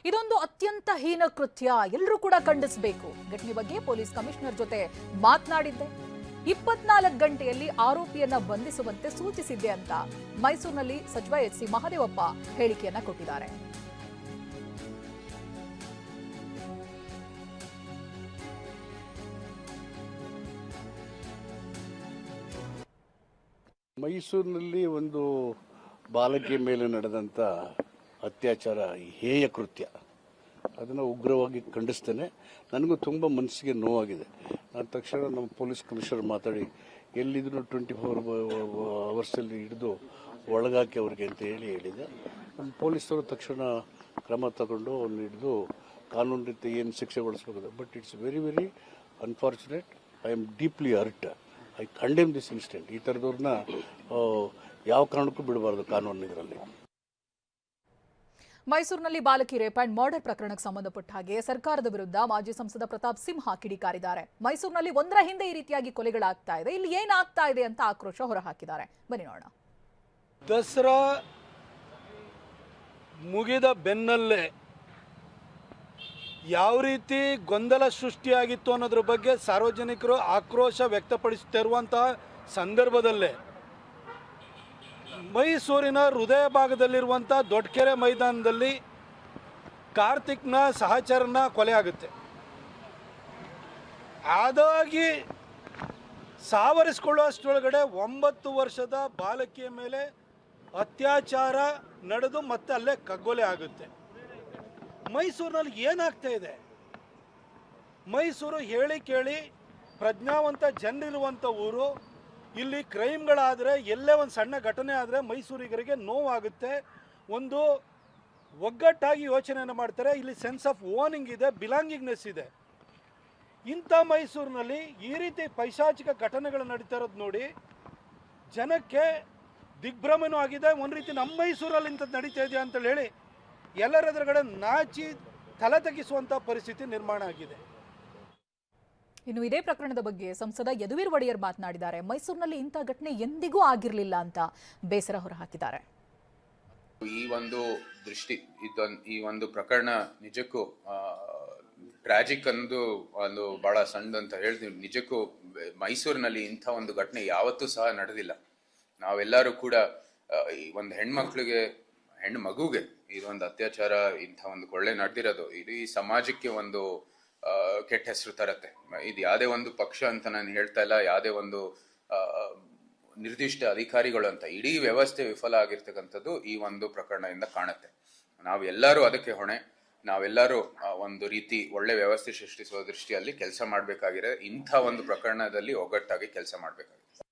ಇದೊಂದು ಅತ್ಯಂತ ಹೀನ ಕೃತ್ಯ, ಎಲ್ಲರೂ ಕೂಡ ಖಂಡಿಸಬೇಕು. ಘಟನೆ ಬಗ್ಗೆ ಪೊಲೀಸ್ ಕಮಿಷನರ್ ಜೊತೆ ಮಾತನಾಡಿದ್ದೆ. 24 ಗಂಟೆಯಲ್ಲಿ ಆರೋಪಿಯನ್ನ ಬಂಧಿಸುವಂತೆ ಸೂಚಿಸಿದ್ದೆ ಅಂತ ಮೈಸೂರಿನಲ್ಲಿ ಸಚಿವ ಎಚ್ ಸಿ ಮಹದೇವಪ್ಪ ಹೇಳಿಕೆಯನ್ನ ಕೊಟ್ಟಿದ್ದಾರೆ. ಮೈಸೂರಿನಲ್ಲಿ ಒಂದು ಬಾಲಕಿ ಮೇಲೆ ನಡೆದಂಥ ಅತ್ಯಾಚಾರ ಹೇಯ ಕೃತ್ಯ, ಅದನ್ನು ಉಗ್ರವಾಗಿ ಖಂಡಿಸ್ತೇನೆ. ನನಗೂ ತುಂಬ ಮನಸ್ಸಿಗೆ ನೋವಾಗಿದೆ. ನಾನು ತಕ್ಷಣ ನಮ್ಮ ಪೊಲೀಸ್ ಕಮಿಷನರ್ ಮಾತಾಡಿ ಎಲ್ಲಿದ್ರು 24 ಅವರ್ಸಲ್ಲಿ ಹಿಡಿದು ಒಳಗಾಕಿ ಅವ್ರಿಗೆ ಅಂತ ಹೇಳಿದೆ. ನಮ್ಮ ಪೊಲೀಸರು ತಕ್ಷಣ ಕ್ರಮ ತಗೊಂಡು ಅವ್ರನ್ನ ಹಿಡಿದು ಕಾನೂನು ರೀತಿ ಏನು ಶಿಕ್ಷೆಗೊಳಿಸಬೇಕು. But it's very very unfortunate. I am deeply hurt. I condemn this incident. ಈ ಥರದವ್ರನ್ನ ಯಾವ ಕಾರಣಕ್ಕೂ ಬಿಡಬಾರ್ದು ಕಾನೂನು ಇದರಲ್ಲಿ. ಮೈಸೂರಿನಲ್ಲಿ ಬಾಲಕಿ ರೇಪ್ ಅಂಡ್ ಮರ್ಡರ್ ಪ್ರಕರಣಕ್ಕೆ ಸಂಬಂಧಪಟ್ಟ ಹಾಗೆ ಸರ್ಕಾರದ ವಿರುದ್ಧ ಮಾಜಿ ಸಂಸದ ಪ್ರತಾಪ್ ಸಿಂಹ ಕಿಡಿಕಾರಿದ್ದಾರೆ. ಮೈಸೂರಿನಲ್ಲಿ ಒಂದರ ಹಿಂದೆ ಈ ರೀತಿಯಾಗಿ ಕೊಲೆಗಳಾಗ್ತಾ ಇದೆ, ಇಲ್ಲಿ ಏನಾಗ್ತಾ ಇದೆ ಅಂತ ಆಕ್ರೋಶ ಹೊರಹಾಕಿದ್ದಾರೆ. ಬನ್ನಿ ನೋಡೋಣ. ದಸರಾ ಮುಗಿದ ಬೆನ್ನಲ್ಲೇ ಯಾವ ರೀತಿ ಗೊಂದಲ ಸೃಷ್ಟಿಯಾಗಿತ್ತು ಅನ್ನೋದ್ರ ಬಗ್ಗೆ ಸಾರ್ವಜನಿಕರು ಆಕ್ರೋಶ ವ್ಯಕ್ತಪಡಿಸುತ್ತಿರುವಂತಹ ಸಂದರ್ಭದಲ್ಲೇ ಮೈಸೂರಿನ ಹೃದಯ ಭಾಗದಲ್ಲಿರುವಂಥ ದೊಡ್ಡಕೆರೆ ಮೈದಾನದಲ್ಲಿ ಕಾರ್ತಿಕ್ನ ಸಹಚರನ ಕೊಲೆ ಆಗುತ್ತೆ. ಅದಾಗಿ ಸಾವರಿಸಿಕೊಳ್ಳುವಷ್ಟರೊಳಗಡೆ 9 ವರ್ಷದ ಬಾಲಕಿಯ ಮೇಲೆ ಅತ್ಯಾಚಾರ ನಡೆದು ಮತ್ತೆ ಅಲ್ಲೇ ಕಗ್ಗೊಲೆ ಆಗುತ್ತೆ. ಮೈಸೂರಿನಲ್ಲಿ ಏನಾಗ್ತಾ ಇದೆ? ಮೈಸೂರು ಹೇಳಿ ಕೇಳಿ ಪ್ರಜ್ಞಾವಂತ ಜನರಿರುವಂಥ ಊರು. ಇಲ್ಲಿ ಕ್ರೈಮ್ಗಳಾದರೆ, ಎಲ್ಲೇ ಒಂದು ಸಣ್ಣ ಘಟನೆ ಆದರೆ ಮೈಸೂರಿಗರಿಗೆ ನೋವಾಗುತ್ತೆ. ಒಂದು ಒಗ್ಗಟ್ಟಾಗಿ ಯೋಚನೆಯನ್ನು ಮಾಡ್ತಾರೆ. ಇಲ್ಲಿ ಸೆನ್ಸ್ ಆಫ್ ಓನಿಂಗ್ ಇದೆ, ಬಿಲಾಂಗಿಂಗ್ನೆಸ್ ಇದೆ. ಇಂಥ ಮೈಸೂರಿನಲ್ಲಿ ಈ ರೀತಿ ಪೈಶಾಚಿಕ ಘಟನೆಗಳು ನಡೀತಾ ಇರೋದು ನೋಡಿ ಜನಕ್ಕೆ ದಿಗ್ಭ್ರಮೆನೂ ಆಗಿದೆ. ಒಂದು ರೀತಿ ನಮ್ಮ ಮೈಸೂರಲ್ಲಿ ಇಂಥದ್ದು ನಡೀತಾ ಇದೆಯಾ ಅಂತೇಳಿ ಹೇಳಿ ಎಲ್ಲರ ಎದುರುಗಡೆ ನಾಚಿ ತಲೆ ತಗ್ಗಿಸುವಂಥ ಪರಿಸ್ಥಿತಿ ನಿರ್ಮಾಣ ಆಗಿದೆ. ಇನ್ನು ಇದೇ ಪ್ರಕರಣದ ಬಗ್ಗೆ ಸಂಸದ ಯದುವೀರ್ ಒಡೆಯರ್ ಮಾತನಾಡಿದ್ದಾರೆ. ಮೈಸೂರಿನಲ್ಲಿ ಇಂಥ ಘಟನೆ ಎಂದಿಗೂ ಆಗಿರಲಿಲ್ಲ ಅಂತ ಬೇಸರ ಹೊರಹಾಕಿದ್ದಾರೆ. ಈ ಒಂದು ದೃಷ್ಟಿ ಈ ಒಂದು ಪ್ರಕರಣ ನಿಜಕ್ಕೂ ಟ್ರಾಜಿಕ್ ಒಂದು ಬಹಳ ಸಣ್ಣದಂತ ಹೇಳ್ತೀವಿ. ನಿಜಕ್ಕೂ ಮೈಸೂರಿನಲ್ಲಿ ಇಂಥ ಒಂದು ಘಟನೆ ಯಾವತ್ತೂ ಸಹ ನಡೆದಿಲ್ಲ. ನಾವೆಲ್ಲರೂ ಕೂಡ ಒಂದು ಹೆಣ್ಣು ಮಗುಗೆ ಇದೊಂದು ಅತ್ಯಾಚಾರ, ಇಂಥ ಒಂದು ಕೊಳ್ಳೆ ನಡೆದಿರೋದು ಇಡೀ ಸಮಾಜಕ್ಕೆ ಒಂದು ಕೆಟ್ಟ ಹೆಸರು ತರತ್ತೆ. ಇದು ಯಾವುದೇ ಒಂದು ಪಕ್ಷ ಅಂತ ನಾನು ಹೇಳ್ತಾ ಇಲ್ಲ, ಯಾವುದೇ ಒಂದು ನಿರ್ದಿಷ್ಟ ಅಧಿಕಾರಿಗಳು ಅಂತ, ಇಡೀ ವ್ಯವಸ್ಥೆ ವಿಫಲ ಆಗಿರ್ತಕ್ಕಂಥದ್ದು ಈ ಒಂದು ಪ್ರಕರಣದಿಂದ ಕಾಣುತ್ತೆ. ನಾವೆಲ್ಲರೂ ಅದಕ್ಕೆ ಹೊಣೆ. ನಾವೆಲ್ಲರೂ ಒಂದು ರೀತಿ ಒಳ್ಳೆ ವ್ಯವಸ್ಥೆ ಸೃಷ್ಟಿಸುವ ದೃಷ್ಟಿಯಲ್ಲಿ ಕೆಲಸ ಮಾಡಬೇಕಾಗಿದೆ. ಇಂಥ ಒಂದು ಪ್ರಕರಣದಲ್ಲಿ ಒಗ್ಗಟ್ಟಾಗಿ ಕೆಲಸ ಮಾಡಬೇಕಾಗಿದೆ.